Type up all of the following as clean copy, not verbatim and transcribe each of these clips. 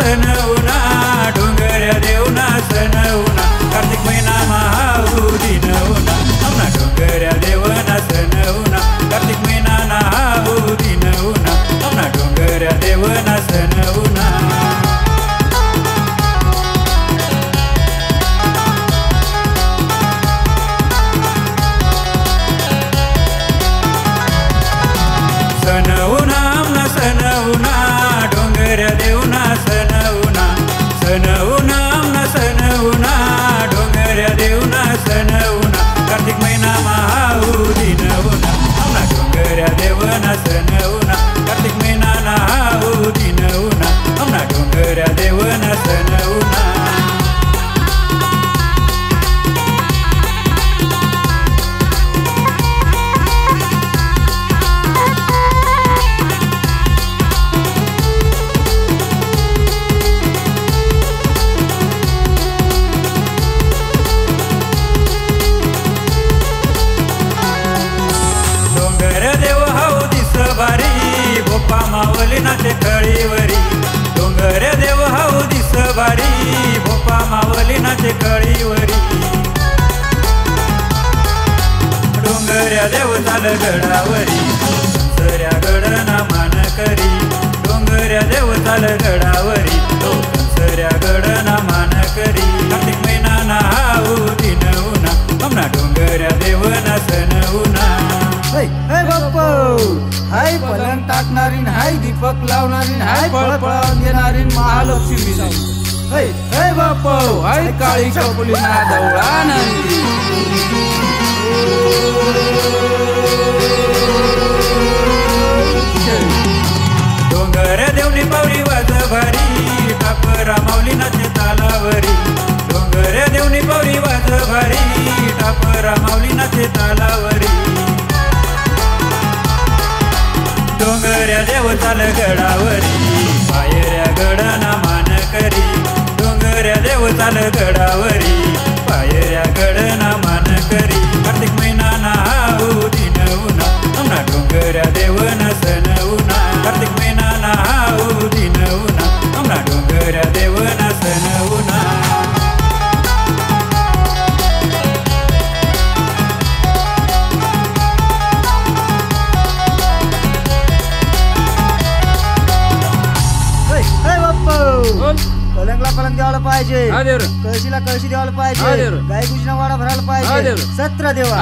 सणवना डोंगऱ्या देवना सणवना कार्तिक महिना महाऊदीन होना आमना डोंगऱ्या देवना सणवना कार्तिक महिना महाऊदीन होना आमना डोंगऱ्या देवना सणवना सणवना आमना सणवना डोंगऱ्या देवना सणवना सणवना आमना सणवना डोंगऱ्या देवना सणवना कार्तिक महिना महाऊदीन होना आमना डोंगऱ्या देवना सणवना कार्तिक महिना महाऊदीन होना आमना डोंगऱ्या देवना सणवना भोपा मावली नाचे कळीवरी डोंगऱ्या देव हाऊ दिस भारी भोपा मावली नाचे कळीवरी डोंगऱ्या देव चाल गडावरी कंसऱ्या गडना मान करी डोंगऱ्या देव चाल गडावरी कंसऱ्या गडना मान करी कार्तिक महिना ना हाऊ दिन उना आमना डोंगऱ्या देवना सणवना हाय पलंग टाकणारीन हाय दीपक लावणारीन हाय फळ फळावून देणारीन महालक्ष्मी हाय हाय बाप्पा हाय काळी कपली ना दवळा नंदी डोंगर देवनी पावली वाज भारी टापरा माऊली नाचे तालावरी डोंगर देवनी पावली वाज भारी टापरा माऊली नाचे तालावरी डोंगऱ्या देव चाल गडावरी पायऱ्या गडना मान करी डोंगऱ्या देव चाल गडावरी पायऱ्या गडना मान करी कार्तिक महिना ना हाऊदीन उना आमना डोंगऱ्या देवना सणवना कार्तिक महिना ना हाऊदीन उना आमना डोंगऱ्या देवना सणवना पलंगला पलंग द्यायला पाहिजे कळशीला कळशी द्यायला पाहिजे गाय गुजना वाडा भरायला पाहिजे सत्र देवा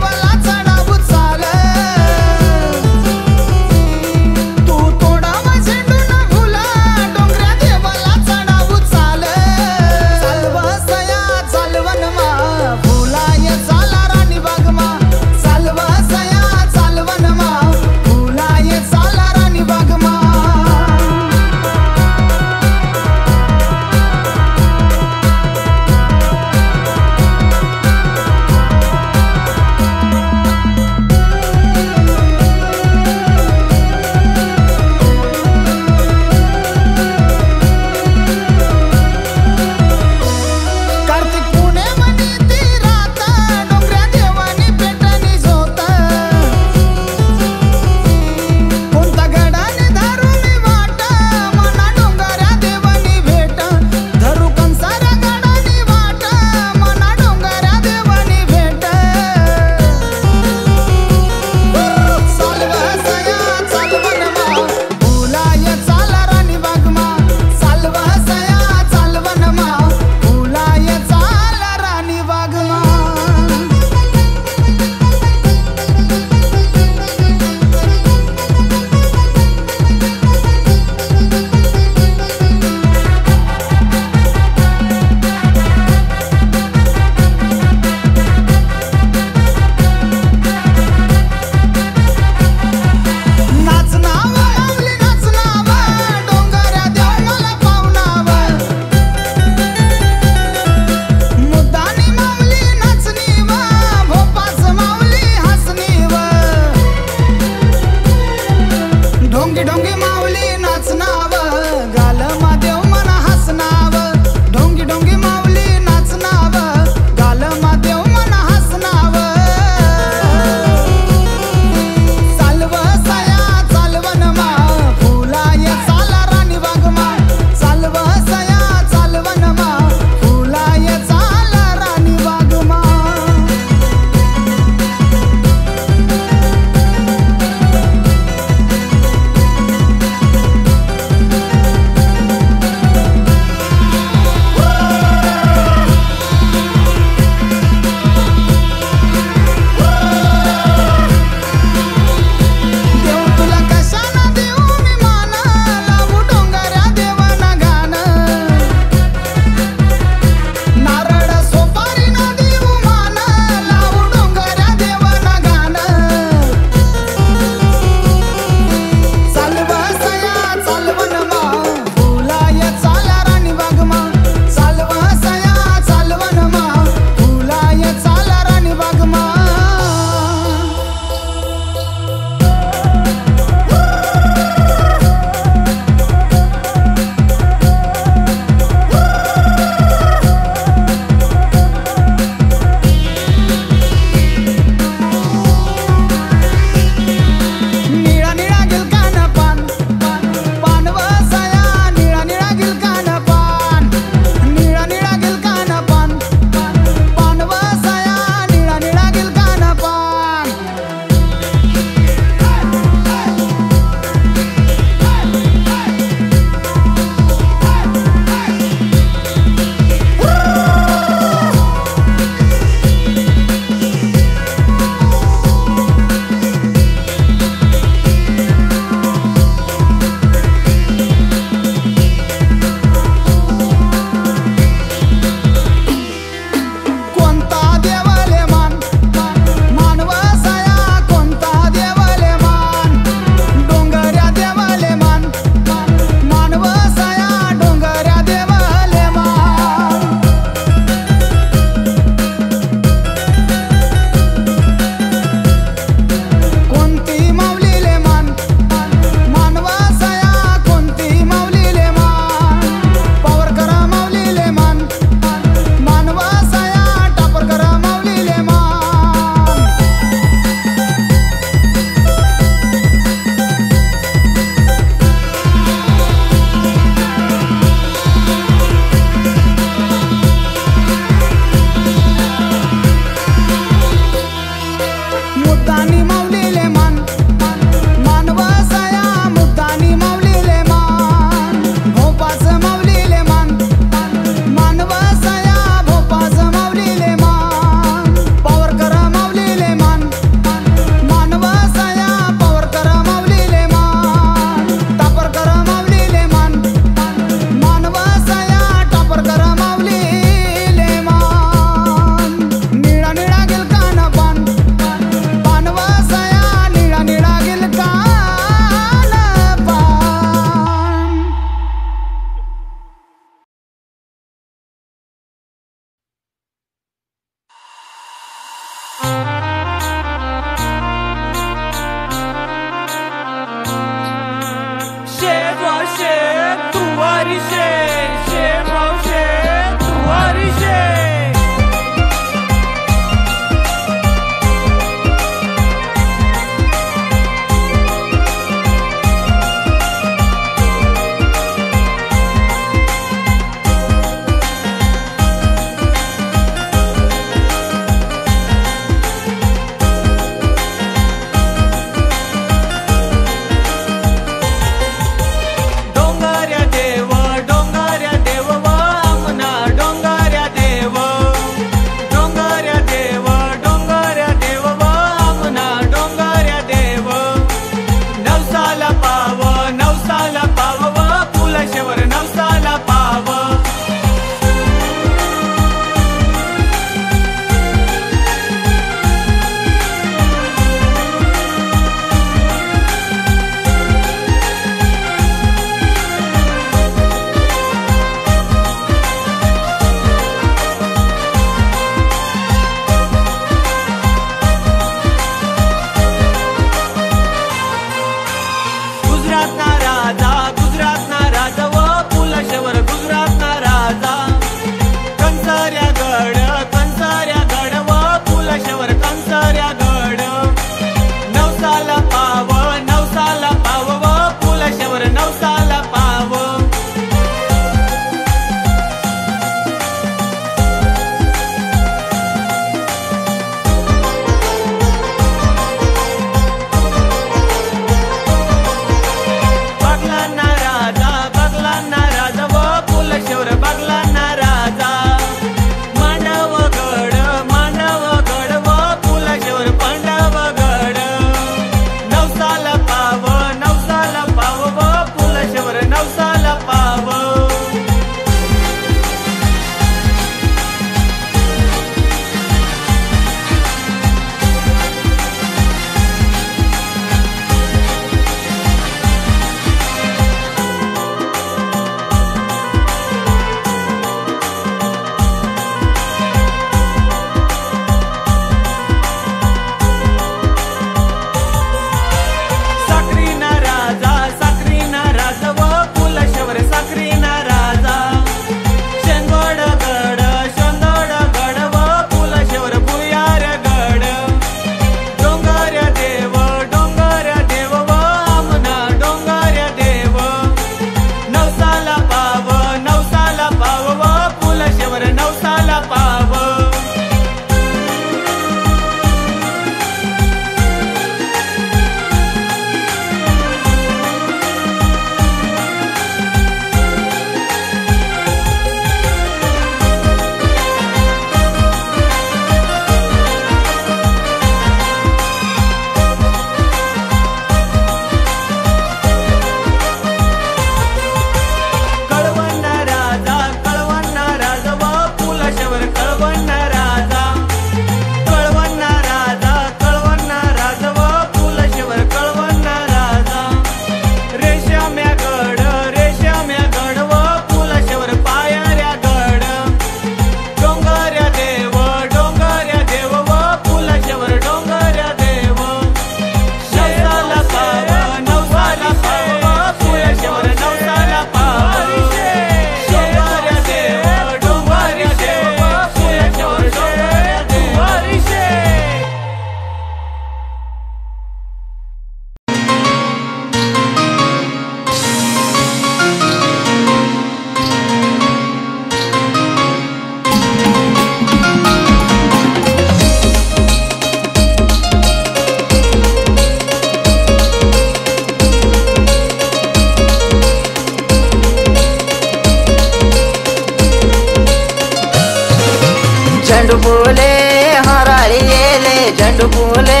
झेंडू फुले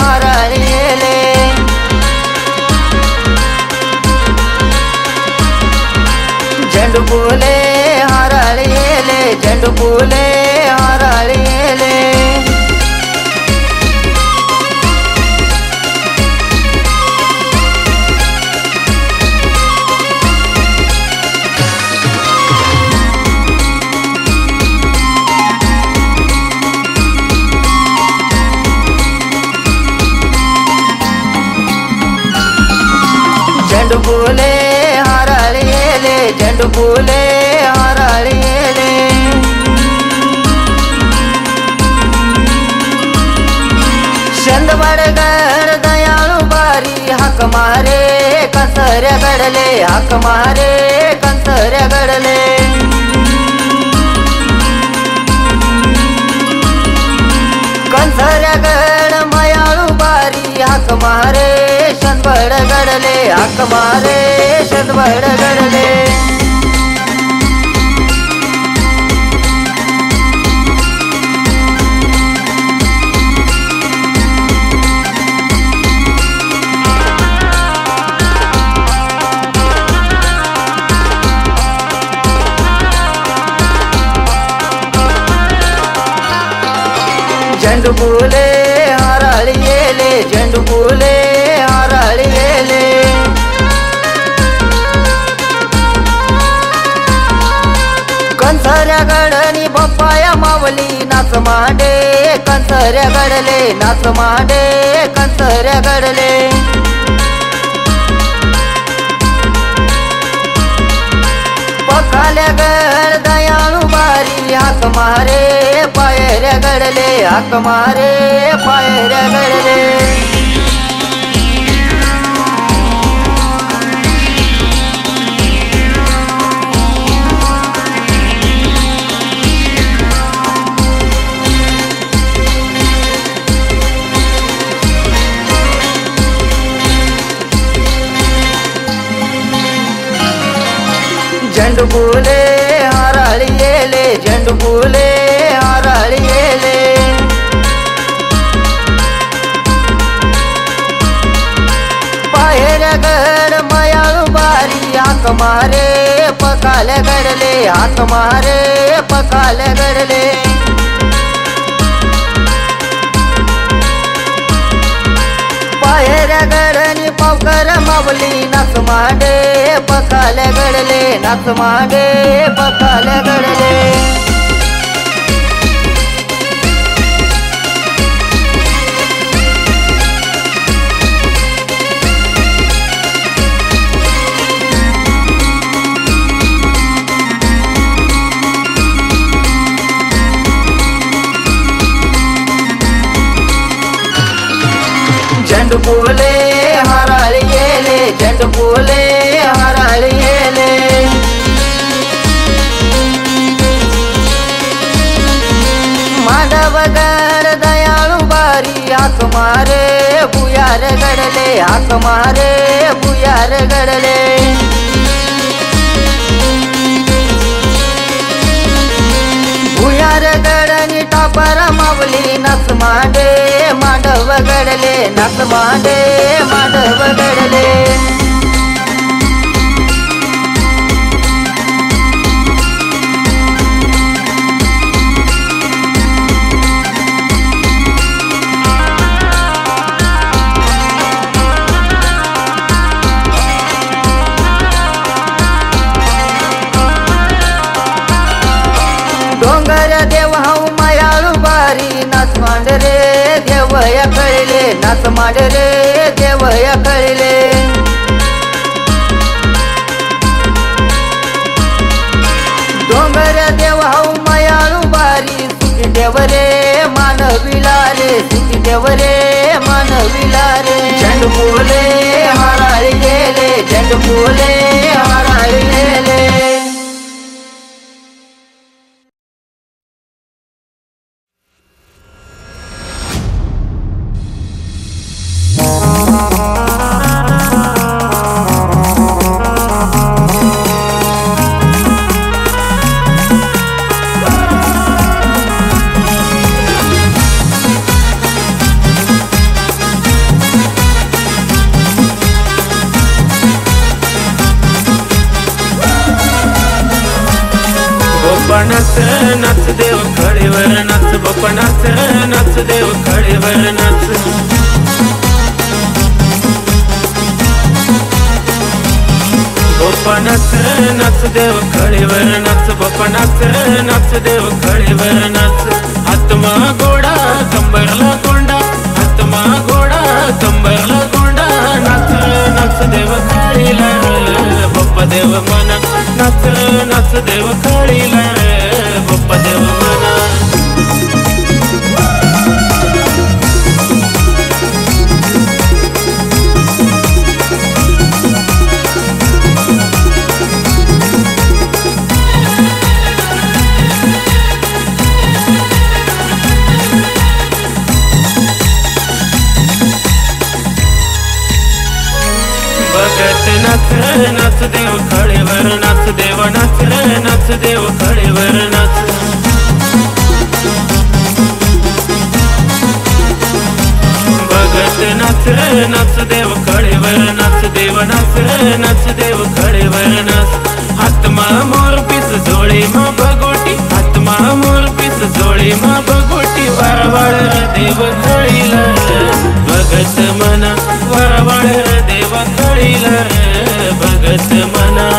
हरळलेले झेंडू फुले हरळलेले झेंडू फुले हरळलेले झेंडू फुले हरळलेले झेंडू फुले हरळलेले शंदवडगड दयाळू बारी हाक मारे कंसऱ्या गडले हाक मारे कंसऱ्या गडले कंसऱ्या गड मयाळू बारी हाक मारे शंदवड गडले हाक मारे शंदवड गडले झेंडू फुले हरळलेले झेंडू फुले हरळलेले कंसऱ्या गडनी बप्पाया मावली नाच मांडे कंसऱ्या गडले नाच मांडे कंसऱ्या गडले पखाल्या गड दयाळू बारी हाक मारे पायऱ्या गडले हाक मारे पायऱ्या गडले झेंडू फुले हरळलेले झेंडू फुले हरळलेले पायऱ्या गड मयाळू बारी हाक मारे पखाल्या गडले हाक मारे पखाल्या गडले पायऱ्या गडनी पावकर मावली नाच मांडे पखाल्या गडले नाच मांडे पखाल्या गडले झेंडू फुले हरळलेले झेंडू फुले हरळलेले मांडवगड दयाळू बारी हाक मारे भुयार गडले हाक मारे भुयार गडले भुयार गडनी टापर मावली नाच मांडे मांडव गडले नाच मांडे मांडव गडले डोंगर देव हाऊ मयाळू बारी नाच मांड रे देवया कळले नाच मांड रे देवया कळले डोंगर देव हाऊ मयाळू बारी सुखी देव रे मानविला रे सुखी देव रे मानविला रे झेंडू फुले हरळलेले झेंडू फुले हरळलेले बाप्पा नाच रे नाच देव कळीवर नाच बाप्पा नाच रे नाच देव कळीवर नाच बाप्पा नाच रे नाच देव कळीवर नाच आत्मा गोडा कंबरला गोंडा आत्मा गोडा कंबरला गोंडा नाच रे नाच देव कळीला रे बाप्पा देव मना नाच रे नाच देव कळीला रे बाप्पा देव मना बघत नाच रे नाच देव कळीवर नाच देव नाच रे नाच देव कळीवर नाच बघत नाच रे नाच देव कळीवर नाच देव नाच रे नाच देव कळीवर नाच आत्मा मोरपीस जोळी मा बगोटी आत्मा मोरपीस जोळी मा बगोटी वरवाळ देव कळीला भगत मना वरवाळ देव कळीला भगत मना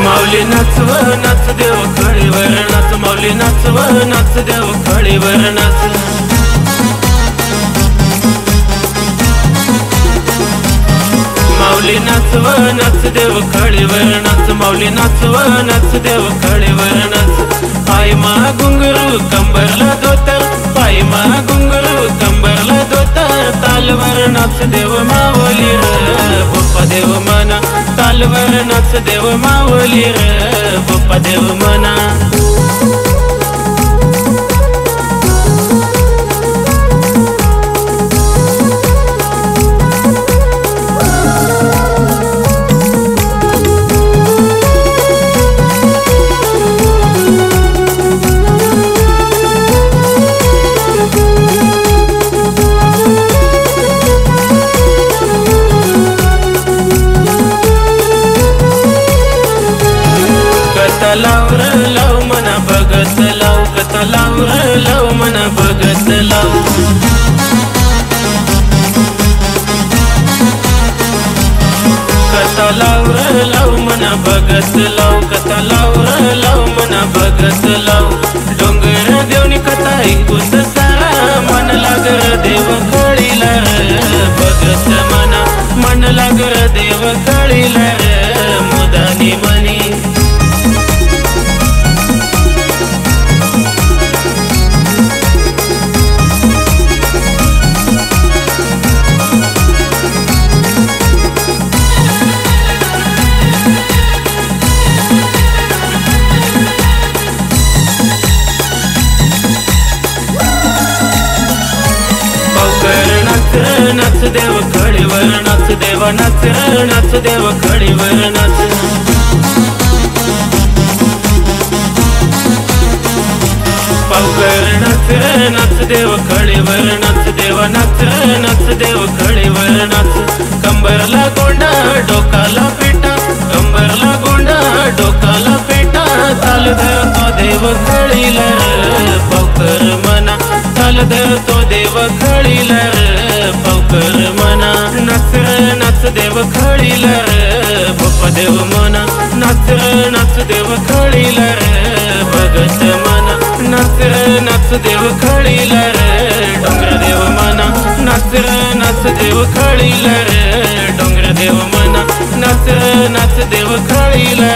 माऊली नाचव नाच देव कळीवर नाच माऊली नाचव नाच देव कळीवर नाच माऊली नाचव नाच देव कळीवर नाच माऊली नाचव नाच देव कळीवर नाच पाय मा घुंगरू कंबरला धोतर पाय मा घुंगरू कंबरला धोतर तालवर नाच देव माऊली रे बाप्पा देव मना तालवर नाच देव माऊली रे बाप्पा देव मना लाव रे लाव मना भगत लाव कथा लाव रे लाव मना भगत लाव कथा लाव रे लाव मना भगत लाव कथा लाव रे लाव मना भगत लाव डोंगर देवनी कथा ऐकूस सारा मन लागर देव कळीला भगत मना मन लागर देव कळीला मुदानी मनी नाच देव कळीवर नाच देव नाच नाच देव कळीवर नाच पावकर नाच नाच देव कळीवर नाच देव नाच नाच देव कळीवर नाच कंबरला गोंडा डोकाला पेटा कंबरला गोंडा डोकाला पेटा ताल धरतो देव कळीला पावकर मना ताल धरतो देव कळीला पावकर मना नाच नाच देव कळीला बाप्पा देव मना नाच नाच देव कळीला भगत मना नाच नाच देव कळीला डोंगर देव मना नाच नाच देव कळीला डोंगर देव मना नाच नाच देव कळीला